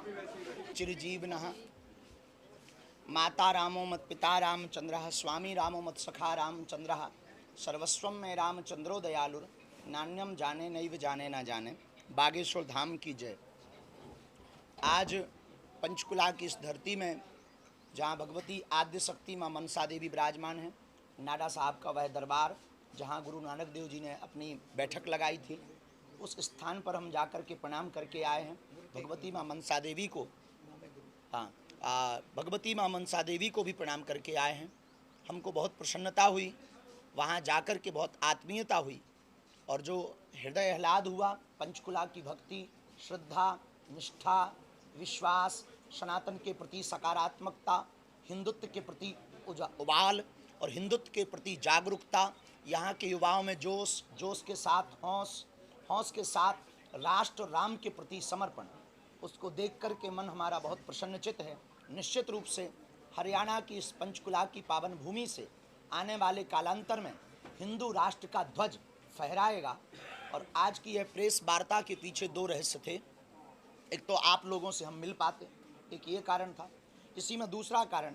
चिरजीवनः माता रामो मत पिता रामचंद्रः स्वामी रामो मत सखा रामचंद्रः सर्वस्वं में रामचंद्रो दयालुर नान्यम जाने नैव जाने ना जाने। बागेश्वर धाम की जय। आज पंचकुला की इस धरती में जहाँ भगवती आद्य शक्ति माँ मनसा देवी विराजमान हैं, नाडा साहब का वह दरबार जहाँ गुरु नानक देव जी ने अपनी बैठक लगाई थी, उस स्थान पर हम जाकर के प्रणाम करके आए हैं। भगवती माँ मनसा देवी को भगवती माँ मनसा देवी को भी प्रणाम करके आए हैं। हमको बहुत प्रसन्नता हुई, वहाँ जाकर के बहुत आत्मीयता हुई और जो हृदय आह्लाद हुआ, पंचकुला की भक्ति, श्रद्धा, निष्ठा, विश्वास, सनातन के प्रति सकारात्मकता, हिंदुत्व के प्रति उबाल और हिंदुत्व के प्रति जागरूकता, यहाँ के युवाओं में जोश, जोश के साथ हौस के साथ राष्ट्र राम के प्रति समर्पण, उसको देख कर के मन हमारा बहुत प्रसन्नचित है। निश्चित रूप से हरियाणा की इस पंचकुला की पावन भूमि से आने वाले कालांतर में हिंदू राष्ट्र का ध्वज फहराएगा। और आज की यह प्रेस वार्ता के पीछे दो रहस्य थे। एक तो आप लोगों से हम मिल पाते, एक ये कारण था। इसी में दूसरा कारण,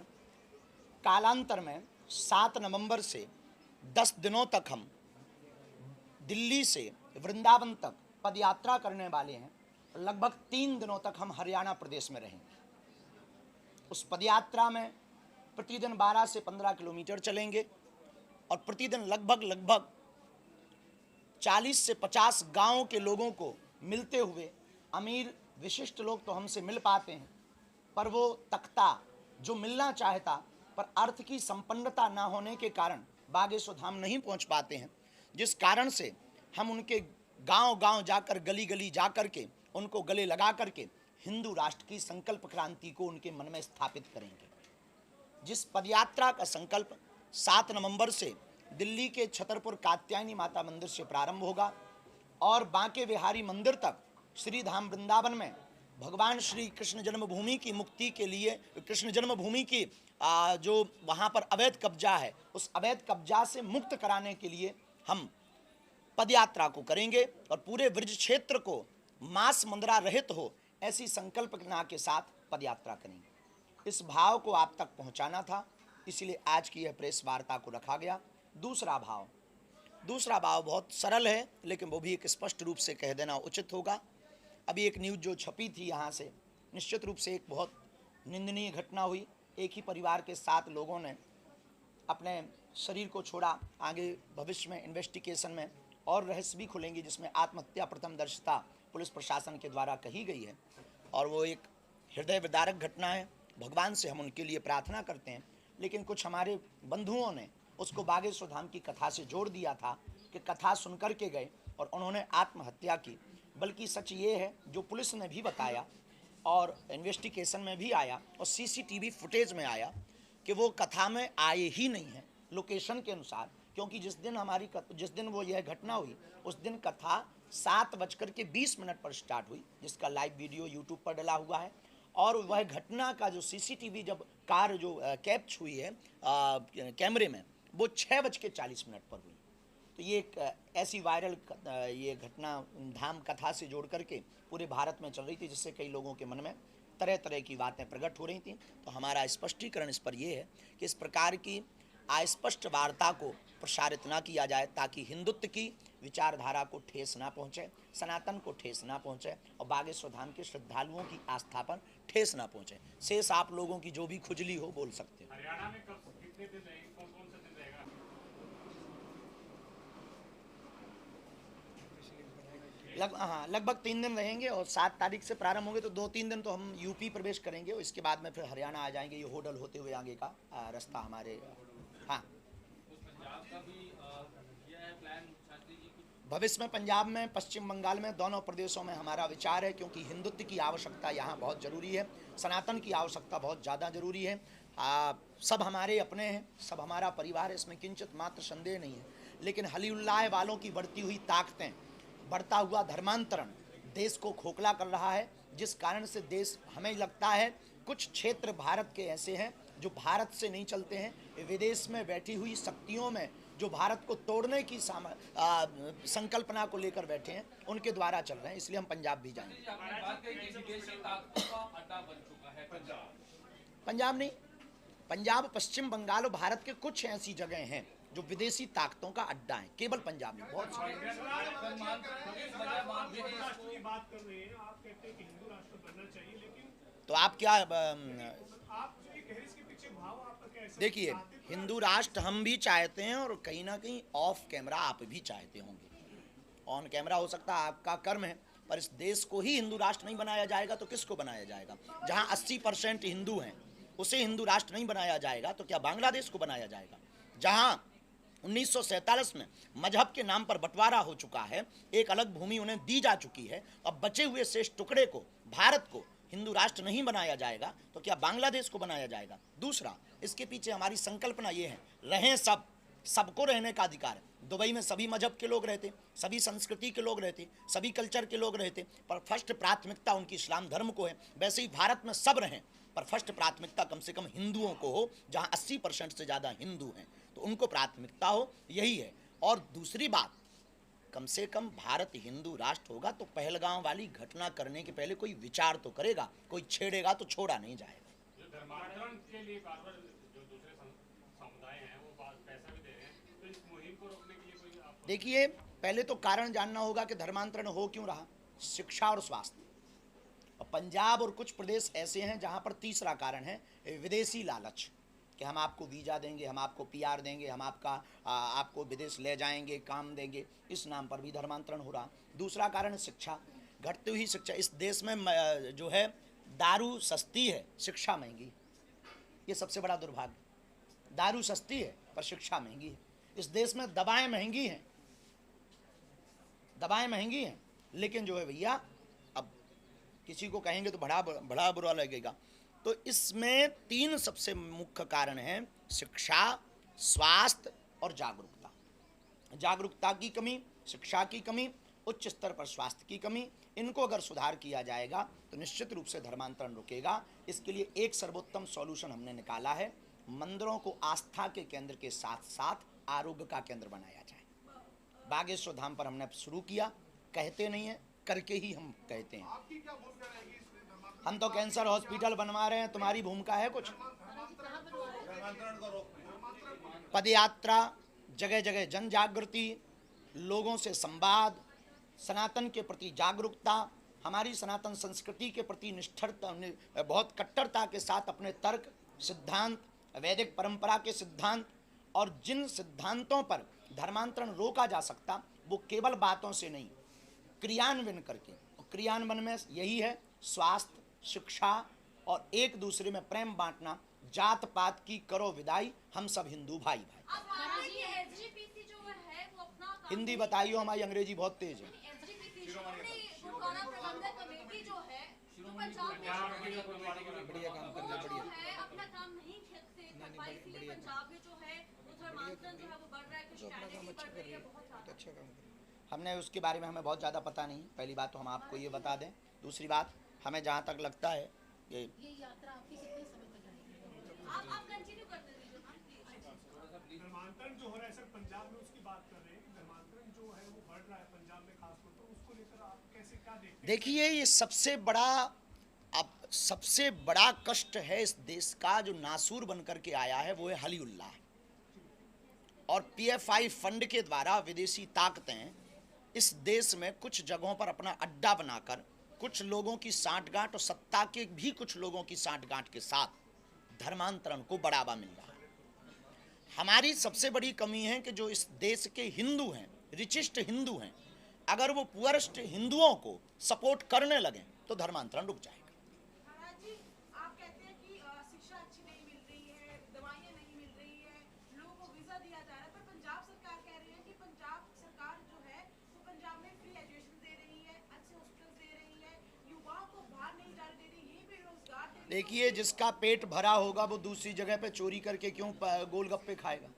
कालांतर में 7 नवंबर से 10 दिनों तक हम दिल्ली से वृंदावन तक पदयात्रा करने वाले हैं। लगभग 3 दिनों तक हम हरियाणा प्रदेश में रहेंगे। उस पदयात्रा में प्रतिदिन 12 से 15 किलोमीटर चलेंगे और प्रतिदिन लगभग 40 से 50 गांवों के लोगों को मिलते हुए, अमीर विशिष्ट लोग तो हमसे मिल पाते हैं, पर वो तख्ता जो मिलना चाहता पर अर्थ की संपन्नता ना होने के कारण बागेश्वर धाम नहीं पहुंच पाते हैं, जिस कारण से हम उनके गांव जाकर, गली जाकर के उनको गले लगा करके हिंदू राष्ट्र की संकल्प क्रांति को उनके मन में स्थापित करेंगे। जिस पदयात्रा का संकल्प 7 नवंबर से दिल्ली के छतरपुर कात्यायनी माता मंदिर से प्रारंभ होगा और बांके बिहारी मंदिर तक श्री धाम वृंदावन में भगवान श्री कृष्ण जन्मभूमि की मुक्ति के लिए, कृष्ण जन्मभूमि की जो वहाँ पर अवैध कब्जा है, उस अवैध कब्जा से मुक्त कराने के लिए हम पदयात्रा को करेंगे और पूरे ब्रज क्षेत्र को मांस मंदिरा रहित हो, ऐसी संकल्पना के साथ पदयात्रा करेंगे। इस भाव को आप तक पहुंचाना था, इसलिए आज की यह प्रेस वार्ता को रखा गया। दूसरा भाव बहुत सरल है, लेकिन वो भी एक स्पष्ट रूप से कह देना उचित होगा। अभी एक न्यूज़ जो छपी थी यहाँ से, निश्चित रूप से एक बहुत निंदनीय घटना हुई। एक ही परिवार के 7 लोगों ने अपने शरीर को छोड़ा। आगे भविष्य में इन्वेस्टिगेशन में और रहस्य भी खुलेंगे, जिसमें आत्महत्या प्रथम दर्शिता पुलिस प्रशासन के द्वारा कही गई है और वो एक हृदय विदारक घटना है। भगवान से हम उनके लिए प्रार्थना करते हैं, लेकिन कुछ हमारे बंधुओं ने उसको बागेश्वर धाम की कथा से जोड़ दिया था कि कथा सुन कर के गए और उन्होंने आत्महत्या की। बल्कि सच ये है, जो पुलिस ने भी बताया और इन्वेस्टिगेशन में भी आया और सीसीटीवी फुटेज में आया, कि वो कथा में आए ही नहीं है लोकेशन के अनुसार। क्योंकि जिस दिन वो यह घटना हुई, उस दिन कथा 7:20 पर स्टार्ट हुई, जिसका लाइव वीडियो यूट्यूब पर डला हुआ है। और वह घटना का जो सीसीटीवी जब कार जो कैप्च हुई है कैमरे में, वो 6:40 पर हुई। तो ये एक ऐसी वायरल ये घटना धाम कथा से जोड़ करके पूरे भारत में चल रही थी, जिससे कई लोगों के मन में तरह तरह की बातें प्रकट हो रही थी। तो हमारा स्पष्टीकरण इस पर यह है कि इस प्रकार की अस्पष्ट वार्ता को प्रसारित ना किया जाए, ताकि हिंदुत्व की विचारधारा को ठेस ना पहुंचे, सनातन को ठेस ना पहुंचे और बागेश्वर धाम के श्रद्धालुओं की आस्था पर ठेस ना पहुंचे। शेष आप लोगों की जो भी खुजली हो बोल सकते हो। हरियाणा में कब कितने दिन रहेंगे, कौन सा दिन रहेगा? लगभग 3 दिन रहेंगे और 7 तारीख से प्रारंभ होंगे, तो 2-3 दिन तो हम यूपी प्रवेश करेंगे और इसके बाद में फिर हरियाणा आ जाएंगे। ये होडल होते हुए आगे का रास्ता हमारे। हाँ, पंजाब का भी किया है प्लान शास्त्री जी की? भविष्य में पंजाब में, पश्चिम बंगाल में, दोनों प्रदेशों में हमारा विचार है, क्योंकि हिंदुत्व की आवश्यकता यहाँ बहुत ज़रूरी है, सनातन की आवश्यकता बहुत ज़्यादा ज़रूरी है। सब हमारे अपने हैं, सब हमारा परिवार है, इसमें किंचित मात्र संदेह नहीं है। लेकिन हलीउल्लाह वालों की बढ़ती हुई ताकतें, बढ़ता हुआ धर्मांतरण देश को खोखला कर रहा है, जिस कारण से देश, हमें लगता है कुछ क्षेत्र भारत के ऐसे हैं जो भारत से नहीं चलते हैं। विदेश में बैठी हुई शक्तियों में जो भारत को तोड़ने की संकल्पना को लेकर बैठे हैं, उनके द्वारा चल रहे हैं। इसलिए हम पंजाब भी जाएंगे। आपने बात कही कि विदेशी ताकतों का अड्डा बन चुका है पंजाब नहीं, पंजाब, पश्चिम बंगाल और भारत के कुछ ऐसी जगह हैं जो विदेशी ताकतों का अड्डा है। केवल पंजाब नहीं, बहुत सारे। बात कर रहे हैं, आप कहते हैं कि हिंदू राष्ट्र बनना चाहिए, लेकिन तो आप क्या आप जो ये कह रहे हैं, इसके पीछे भाव आपका क्या है? देखिए, हिंदू राष्ट्र हम भी चाहते हैं और कहीं ना कहीं ऑफ कैमरा आप भी चाहते होंगे। ऑन कैमरा हो सकता है आपका कर्म है, पर इस देश को ही हिंदू राष्ट्र नहीं बनाया जाएगा तो किसको बनाया जाएगा? जहां 80% हिंदू हैं उसे हिंदू राष्ट्र नहीं बनाया जाएगा तो क्या बांग्लादेश को बनाया जाएगा? जहां 1947 में मजहब के नाम पर बंटवारा हो चुका है, एक अलग भूमि उन्हें दी जा चुकी है, अब बचे हुए शेष टुकड़े को, भारत को हिंदू राष्ट्र नहीं बनाया जाएगा तो क्या बांग्लादेश को बनाया जाएगा? दूसरा, इसके पीछे हमारी संकल्पना ये है, रहें सब, सबको रहने का अधिकार है। दुबई में सभी मजहब के लोग रहते, सभी संस्कृति के लोग रहते, सभी कल्चर के लोग रहते, पर फर्स्ट प्राथमिकता उनकी इस्लाम धर्म को है। वैसे ही भारत में सब रहें, पर फर्स्ट प्राथमिकता कम से कम हिंदुओं को हो। जहां 80% से ज़्यादा हिंदू हैं तो उनको प्राथमिकता हो, यही है। और दूसरी बात, कम से कम भारत हिंदू राष्ट्र होगा तो पहलगांव वाली घटना करने के पहले कोई विचार तो करेगा, कोई छेड़ेगा तो छोड़ा नहीं जाएगा। जो धर्मांतरण के लिए बार-बार जो दूसरे समुदाय हैं वो पैसा भी दे रहे हैं, तो इस मुहिम को रोकने के लिए कोई आप... देखिए, पहले तो कारण जानना होगा कि धर्मांतरण हो क्यों रहा। शिक्षा और स्वास्थ्य। और पंजाब और कुछ प्रदेश ऐसे हैं जहां पर तीसरा कारण है विदेशी लालच, कि हम आपको वीज़ा देंगे, हम आपको पीआर देंगे, हम आपको विदेश ले जाएंगे, काम देंगे। इस नाम पर भी धर्मांतरण हो रहा। दूसरा कारण शिक्षा, घटती हुई शिक्षा। इस देश में जो है दारू सस्ती है, शिक्षा महंगी है। ये सबसे बड़ा दुर्भाग्य। दारू सस्ती है पर शिक्षा महंगी है। इस देश में दवाएं महंगी हैं, दवाएं महंगी हैं, लेकिन जो है भैया, अब किसी को कहेंगे तो बड़ा बुरा लगेगा। तो इसमें 3 सबसे मुख्य कारण हैं: शिक्षा, स्वास्थ्य और जागरूकता। जागरूकता की कमी, शिक्षा की कमी, उच्च स्तर पर स्वास्थ्य की कमी, इनको अगर सुधार किया जाएगा तो निश्चित रूप से धर्मांतरण रुकेगा। इसके लिए एक सर्वोत्तम सॉल्यूशन हमने निकाला है, मंदिरों को आस्था के केंद्र के साथ साथ आरोग्य का केंद्र बनाया जाए। बागेश्वर धाम पर हमने शुरू किया, कहते नहीं हैं, करके ही हम कहते हैं। हम तो कैंसर हॉस्पिटल बनवा रहे हैं, तुम्हारी भूमिका है कुछ? पदयात्रा, जगह जगह जन जागृति, लोगों से संवाद, सनातन के प्रति जागरूकता, हमारी सनातन संस्कृति के प्रति निष्ठता, बहुत कट्टरता के साथ अपने तर्क, सिद्धांत, वैदिक परंपरा के सिद्धांत, और जिन सिद्धांतों पर धर्मांतरण रोका जा सकता वो केवल बातों से नहीं, क्रियान्वयन करके। और क्रियान्वयन में यही है स्वास्थ्य, शिक्षा और एक दूसरे में प्रेम बांटना। जात पात की करो विदाई, हम सब हिंदू भाई भाई। हिंदी बताइए, हमारी अंग्रेजी बहुत तेज है। बढ़िया काम कर रहे हैं, बढ़िया। अच्छा काम कर। हमने उसके बारे में हमें बहुत ज़्यादा पता नहीं। पहली बात तो हम आपको ये बता दें। दूसरी बात, हमें जहाँ तक लगता है ये यात्रा आपकी कितने समय तक रहेगी? आप कंटिन्यू करते रहिए। धर्मांतरण जो हो रहा है सर, पंजाब में उसकी बात कर रहे हैं कि धर्मांतरण जो है वो बढ़ रहा है पंजाब में खासतौर पर, उसको लेकर आप कैसे क्या देखते हैं? देखिए, ये सबसे बड़ा कष्ट है इस देश का, जो नासूर बनकर के आया है, वो है हलीउल्लाह। और पीएफआई फंड के द्वारा विदेशी ताकतें इस देश में कुछ जगहों पर अपना अड्डा बनाकर कुछ लोगों की सांठगांठ और सत्ता के भी कुछ लोगों की सांठगांठ के साथ धर्मांतरण को बढ़ावा मिल रहा है। हमारी सबसे बड़ी कमी है कि जो इस देश के हिंदू हैं, रिचिस्ट हिंदू हैं, अगर वो पुअरेस्ट हिंदुओं को सपोर्ट करने लगे तो धर्मांतरण रुक जाएगा। महाराज जी, आप कहते हैं कि शिक्षा अच्छी नहीं मिल रही है, दवाइयाँ नहीं मिल रही है, लोगों को वीजा दिया जा रहा है, पर पंजाब सरकार कह रही है कि पंजाब सरकार जो है वो पंजाब में फ्री एजुकेशन दे रही है, अच्छे हॉस्पिटल दे रही है, युवाओं को बाहर नहीं जाने दे रही, यहीं पे रोजगार दे रही है। देखिए, जिसका पेट भरा होगा वो दूसरी जगह पे चोरी करके क्यों गोलगप्पे खाएगा?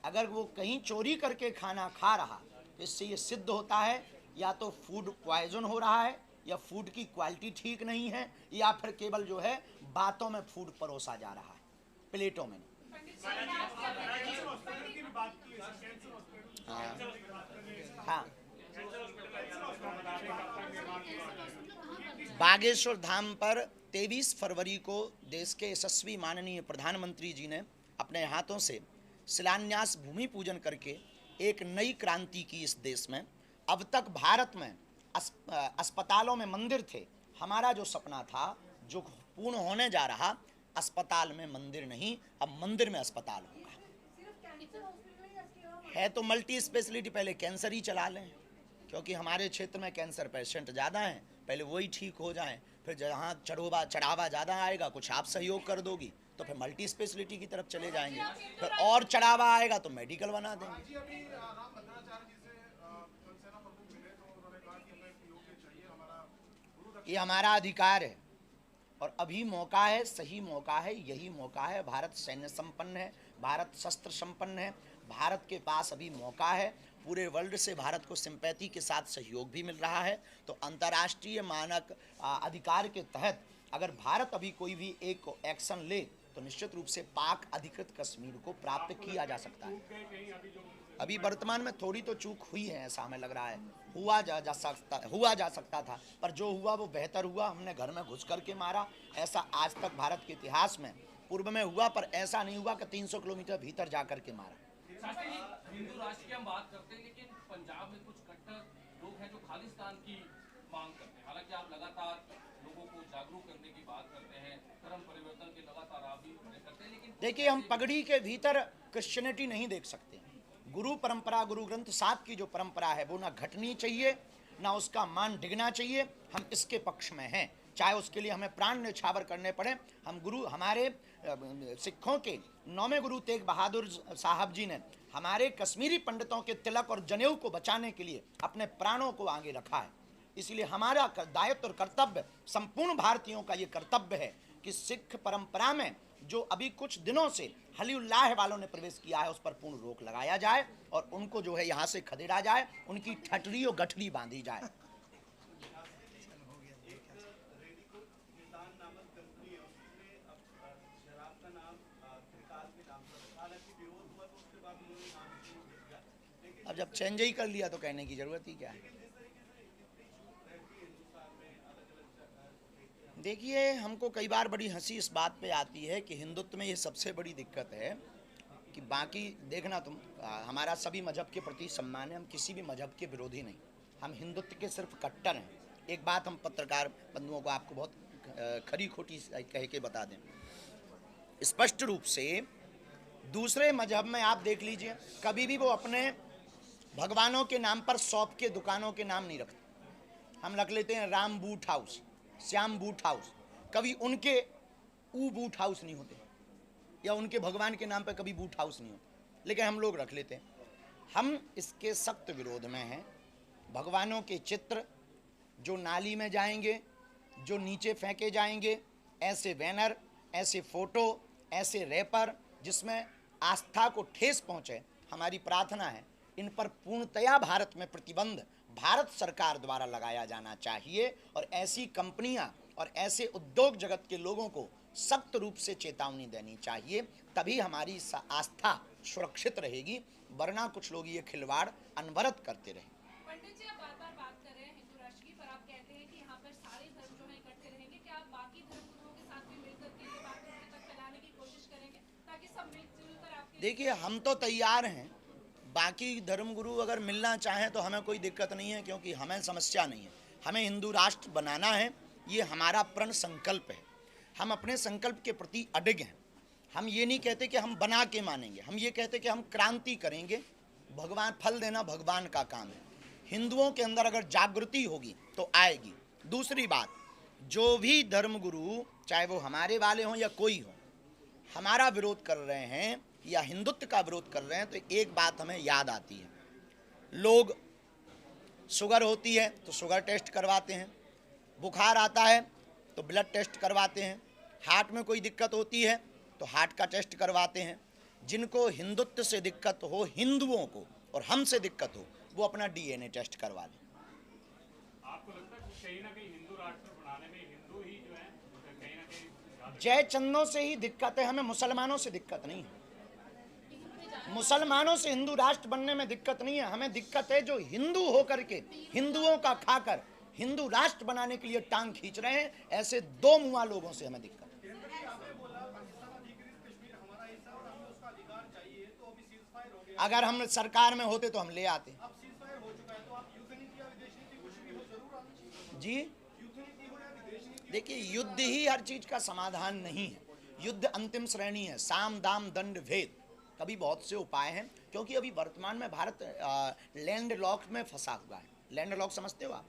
अगर वो कहीं चोरी करके खाना खा रहा, तो इससे ये सिद्ध होता है या तो फूड पॉइजन हो रहा है, या फूड की क्वालिटी ठीक नहीं है, या फिर केवल जो है बातों में फूड परोसा जा रहा है, प्लेटों में नहीं। हाँ, बागेश्वर धाम पर 23 फरवरी को देश के यशस्वी माननीय प्रधानमंत्री जी ने अपने हाथों से शिलान्यास भूमि पूजन करके एक नई क्रांति की इस देश में। अब तक भारत में अस्पतालों में मंदिर थे। हमारा जो सपना था जो पूर्ण होने जा रहा, अस्पताल में मंदिर नहीं, अब मंदिर में अस्पताल होगा। है तो मल्टी स्पेशलिटी, पहले कैंसर ही चला लें, क्योंकि हमारे क्षेत्र में कैंसर पेशेंट ज़्यादा हैं, पहले वही ठीक हो जाएं, फिर जहाँ चढ़ावा ज़्यादा आएगा, कुछ आप सहयोग कर दोगी तो फिर मल्टी स्पेशलिटी की तरफ चले जाएंगे, फिर और चढ़ावा आएगा तो मेडिकल बना देंगे। ये हमारा अधिकार है और अभी मौका है, सही मौका है, यही मौका है। भारत सैन्य संपन्न है, भारत शस्त्र संपन्न है, भारत के पास अभी मौका है। पूरे वर्ल्ड से भारत को सिंपैथी के साथ सहयोग भी मिल रहा है। तो अंतर्राष्ट्रीय मानक अधिकार के तहत अगर भारत अभी कोई भी एक एक्शन ले तो निश्चित रूप से पाक अधिकृत कश्मीर को प्राप्त किया जा सकता है। अभी वर्तमान में थोड़ी तो चूक हुई है, ऐसा हमें लग रहा है। हुआ जा सकता था, पर जो हुआ वो बेहतर हुआ। हमने घर में घुस करके मारा, ऐसा आज तक भारत के इतिहास में पूर्व में हुआ, पर ऐसा नहीं हुआ कि 300 किलोमीटर भीतर जा करके मारा। हिंदू राष्ट्र की हम बात करते हैं, लेकिन पंजाब में कुछ कट्टर लोग हैं जो खालिस्तान की मांग करते हैं। हालांकि आप लगातार लोगों को जागरूक करने की बात करते हैं, धर्म परिवर्तन के लगातार आप भी करते हैं, लेकिन देखिए हम पगड़ी के भीतर क्रिश्चियनिटी नहीं देख सकते। गुरु परंपरा, गुरु ग्रंथ साहब की जो परंपरा है वो ना घटनी चाहिए, ना उसका मान डिगना चाहिए। हम इसके पक्ष में हैं, चाहे उसके लिए हमें प्राण न्यौछावर करने पड़े। हम गुरु, हमारे सिखों के 9वें गुरु तेग बहादुर साहब जी ने हमारे कश्मीरी पंडितों के तिलक और जनेऊ को बचाने के लिए अपने प्राणों को आगे रखा है। इसलिए हमारा दायित्व और कर्तव्य, संपूर्ण भारतीयों का ये कर्तव्य है कि सिख परंपरा में जो अभी कुछ दिनों से हली उल्लाह वालों ने प्रवेश किया है उस पर पूर्ण रोक लगाया जाए और उनको जो है यहाँ से खदेड़ा जाए, उनकी ठटरी और गठरी बांधी जाए। अब जब चेंज ही कर लिया तो कहने की जरूरत ही क्या है। देखिए, हमको कई बार बड़ी हंसी इस बात पे आती है कि हिंदुत्व में ये सबसे बड़ी दिक्कत है कि बाकी देखना तुम, हमारा सभी मजहब के प्रति सम्मान है, हम किसी भी मजहब के विरोधी नहीं, हम हिंदुत्व के सिर्फ कट्टर हैं। एक बात हम पत्रकार बंधुओं को आपको बहुत खरी खोटी कह के बता दें, स्पष्ट रूप से दूसरे मजहब में आप देख लीजिए, कभी भी वो अपने भगवानों के नाम पर शॉप के दुकानों के नाम नहीं रखते। हम रख लेते हैं Ram boot house, Shyam boot house, कभी उनके बूट हाउस नहीं होते, या उनके भगवान के नाम पर कभी बूट हाउस नहीं होते, लेकिन हम लोग रख लेते हैं। हम इसके सख्त विरोध में हैं। भगवानों के चित्र जो नाली में जाएंगे, जो नीचे फेंके जाएंगे, ऐसे बैनर, ऐसे फोटो, ऐसे रैपर जिसमें आस्था को ठेस पहुंचे, हमारी प्रार्थना है इन पर पूर्णतया भारत में प्रतिबंध भारत सरकार द्वारा लगाया जाना चाहिए और ऐसी कंपनियां और ऐसे उद्योग जगत के लोगों को सख्त रूप से चेतावनी देनी चाहिए, तभी हमारी आस्था सुरक्षित रहेगी, वरना कुछ लोग ये खिलवाड़ अनवरत करते रहे। पंडित जी, आप बार-बार बात कर रहे हैं हिंदू राष्ट्र की, पर आप कहते हैं कि यहाँ पर सारे धर्म जो है इकट्ठे रहेंगे। क्या आप बाकी धर्म गुरुओं के साथ भी मिलकर के ये बात तक फैलाने की कोशिश करेंगे ताकि सब मिलजुल कर आपके? देखिए, हम तो तैयार हैं, बाकी धर्मगुरु अगर मिलना चाहें तो हमें कोई दिक्कत नहीं है, क्योंकि हमें समस्या नहीं है। हमें हिंदू राष्ट्र बनाना है, ये हमारा प्रण संकल्प है। हम अपने संकल्प के प्रति अडिग हैं। हम ये नहीं कहते कि हम बना के मानेंगे, हम ये कहते कि हम क्रांति करेंगे। भगवान, फल देना भगवान का काम है। हिंदुओं के अंदर अगर जागृति होगी तो आएगी। दूसरी बात, जो भी धर्मगुरु, चाहे वो हमारे वाले हों या कोई हो, हमारा विरोध कर रहे हैं या हिंदुत्व का विरोध कर रहे हैं, तो एक बात हमें याद आती है। लोग, शुगर होती है तो शुगर टेस्ट करवाते हैं, बुखार आता है तो ब्लड टेस्ट करवाते हैं, हार्ट में कोई दिक्कत होती है तो हार्ट का टेस्ट करवाते हैं। जिनको हिंदुत्व से दिक्कत हो, हिंदुओं को, और हमसे दिक्कत हो, वो अपना DNA टेस्ट करवा लें। आपको लगता है कि कहीं ना कहीं हिंदू राष्ट्र बनाने में हिंदू ही जो है कहीं ना कहीं जय चंदों से ही दिक्कत है, हमें मुसलमानों से दिक्कत नहीं है। मुसलमानों से हिंदू राष्ट्र बनने में दिक्कत नहीं है, हमें दिक्कत है जो हिंदू होकर के हिंदुओं का खाकर हिंदू राष्ट्र बनाने के लिए टांग खींच रहे हैं, ऐसे दो मुआ लोगों से हमें दिक्कत। अगर हम सरकार में होते तो हम ले आते। जी देखिए, युद्ध ही हर चीज का समाधान नहीं है, युद्ध अंतिम श्रेणी है, साम दाम दंड भेद, कभी बहुत से उपाय हैं। क्योंकि अभी वर्तमान में भारत लैंड लॉक में फंसा हुआ है। लैंड लॉक समझते हो आप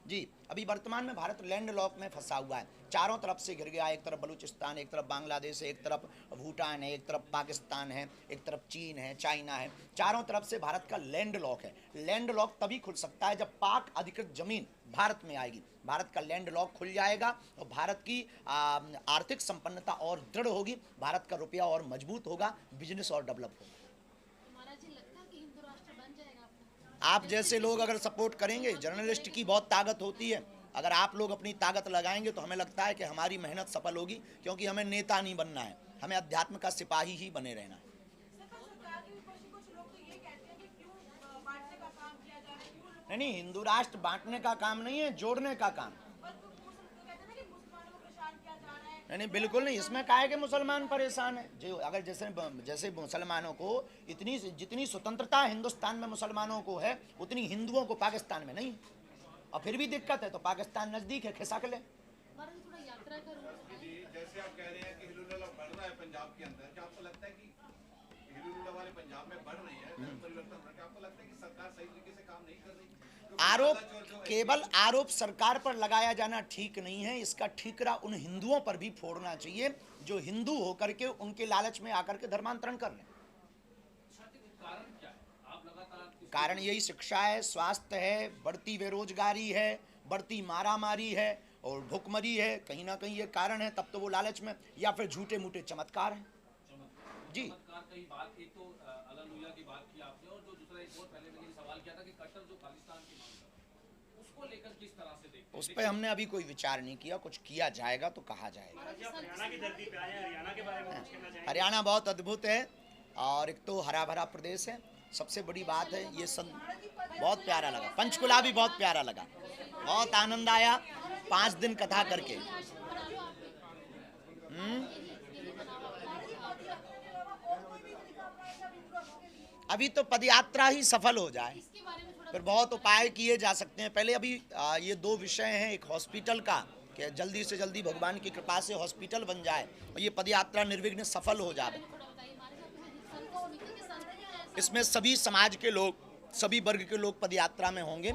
जी? अभी वर्तमान में भारत लैंड लॉक में फंसा हुआ है, चारों तरफ से घिर गया। एक तरफ बलूचिस्तान, एक तरफ बांग्लादेश है, एक तरफ भूटान है, एक तरफ पाकिस्तान है, एक तरफ चीन है, चाइना है, चारों तरफ से भारत का लैंड लॉक है। लैंड लॉक तभी खुल सकता है जब पाक अधिकृत जमीन भारत में आएगी, भारत का लैंड लॉक खुल जाएगा और भारत की आर्थिक संपन्नता और दृढ़ होगी, भारत का रुपया और मजबूत होगा, बिजनेस और डेवलप होगा। आप जैसे लोग अगर सपोर्ट करेंगे, जर्नलिस्ट की बहुत ताकत होती है, अगर आप लोग अपनी ताकत लगाएंगे तो हमें लगता है कि हमारी मेहनत सफल होगी। क्योंकि हमें नेता नहीं बनना है, हमें अध्यात्म का सिपाही ही बने रहना है। नहीं, हिंदू राष्ट्र बांटने का काम नहीं है, जोड़ने का काम। नहीं, बिल्कुल नहीं, इसमें काहे के मुसलमान परेशान है। जो अगर जैसे मुसलमानों को जितनी स्वतंत्रता हिंदुस्तान में मुसलमानों को है, उतनी हिंदुओं को पाकिस्तान में नहीं, और फिर भी दिक्कत है तो पाकिस्तान नजदीक है, खिसक ले। जैसे आप कह रहे हैं कि हिलुल्लाह बढ़ रहा है पंजाब के अंदर, क्या आपको लगता है कि हिलुल्लाह वाले पंजाब में बढ़ रही है, परिवर्तन हो रहा है, क्या आपको लगता है कि सरकार सही तरीके से काम नहीं कर रही? केवल आरोप सरकार पर लगाया जाना ठीक नहीं है, इसका ठीकरा उन हिंदुओं पर भी फोड़ना चाहिए जो हिंदू होकर के उनके लालच में आकर के धर्मांतरण कर रहे हैं। कारण यही शिक्षा है, स्वास्थ्य है, बढ़ती बेरोजगारी है, बढ़ती मारामारी है और भुखमरी है, कहीं ना कहीं ये कारण है। तब तो वो लालच में, या फिर झूठे मूठे चमत्कार हैं जी। की बात की तो अल्लाह की बात की आपने, और जो दूसरा एक और पहले मैंने सवाल किया था कि कट्टर जो खालिस्तान की मांग कर रहा है, उसको लेकर किस तरह से देखते हैं? उस पर हमने अभी कोई विचार नहीं किया, कुछ किया जाएगा तो कहा जाएगा। हरियाणा की धरती पे आए हैं, हरियाणा के बारे में कुछ कहना चाहेंगे? हरियाणा बहुत अद्भुत है और एक तो हरा भरा प्रदेश है। सबसे बड़ी बात है ये बहुत प्यारा लगा, पंचकुला भी बहुत प्यारा लगा, बहुत आनंद आया 5 दिन कथा करके। अभी तो पदयात्रा ही सफल हो जाए, फिर बहुत उपाय किए जा सकते हैं। पहले अभी ये 2 विषय हैं, एक हॉस्पिटल का कि जल्दी से जल्दी भगवान की कृपा से हॉस्पिटल बन जाए और ये पदयात्रा निर्विघ्न सफल हो जाए। इसमें सभी समाज के लोग, सभी वर्ग के लोग पदयात्रा में होंगे।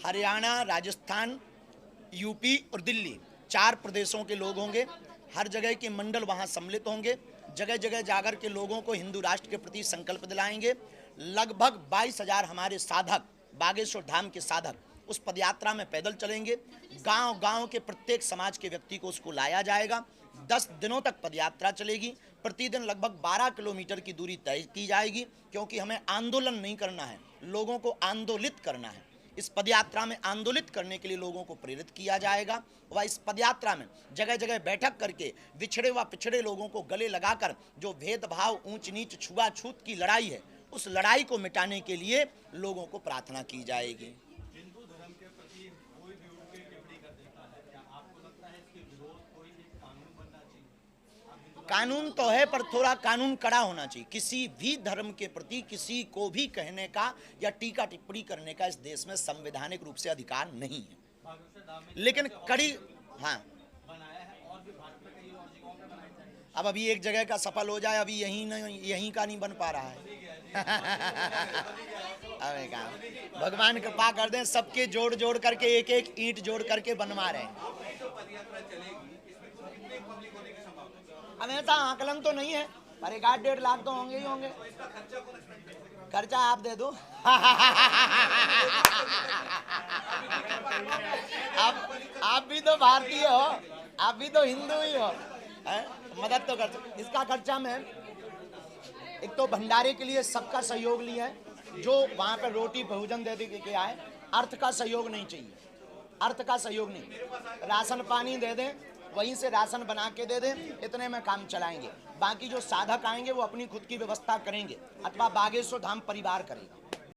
हरियाणा, राजस्थान, यूपी और दिल्ली 4 प्रदेशों के लोग होंगे। हर जगह के मंडल वहाँ सम्मिलित होंगे। जगह जगह जाकर के लोगों को हिंदू राष्ट्र के प्रति संकल्प दिलाएंगे। लगभग 22,000 हमारे साधक, बागेश्वर धाम के साधक उस पदयात्रा में पैदल चलेंगे। गांव-गांव के प्रत्येक समाज के व्यक्ति को उसको लाया जाएगा। 10 दिनों तक पदयात्रा चलेगी। प्रतिदिन लगभग 12 किलोमीटर की दूरी तय की जाएगी, क्योंकि हमें आंदोलन नहीं करना है, लोगों को आंदोलित करना है। इस पदयात्रा में आंदोलित करने के लिए लोगों को प्रेरित किया जाएगा। वह इस पदयात्रा में जगह जगह बैठक करके विछड़े व पिछड़े लोगों को गले लगाकर जो भेदभाव, ऊंच नीच, छुआछूत की लड़ाई है, उस लड़ाई को मिटाने के लिए लोगों को प्रार्थना की जाएगी। हिंदू धर्म के प्रति कोई भी उनकी टिप्पणी कर देता है, क्या आपको लगता है इसके विरोध कोई एक कानून बनना चाहिए? कानून तो है, पर थोड़ा कानून कड़ा होना चाहिए। किसी भी धर्म के प्रति किसी को भी कहने का या टीका टिप्पणी करने का इस देश में संवैधानिक रूप से अधिकार नहीं है, लेकिन कड़ी बनाया है और भी भारत में कई और जगहों पे बनाया जाएगा। अब अभी एक जगह का सफल हो जाए, अभी यहीं का नहीं बन पा रहा है। अबे कहा भगवान कृपा कर दें, सबके जोड़ जोड़ करके एक एक ईंट जोड़ करके बनवा रहे हैं। अब ऐसा आकलन तो नहीं है, पर 1-1.5 लाख तो होंगे ही होंगे। खर्चा आप दे दो। आप भी तो भारतीय हो, आप भी तो हिंदू ही हो, मदद तो कर सकते। इसका खर्चा में एक तो भंडारे के लिए सबका सहयोग लिया है, जो वहाँ पर रोटी भोजन दे के आए। अर्थ का सहयोग नहीं चाहिए, अर्थ का सहयोग नहीं। राशन पानी दे दें, वहीं से राशन बना के दे दें, इतने में काम चलाएंगे। बाकी जो साधक आएंगे वो अपनी खुद की व्यवस्था करेंगे अथवा बागेश्वर धाम परिवार करेगा।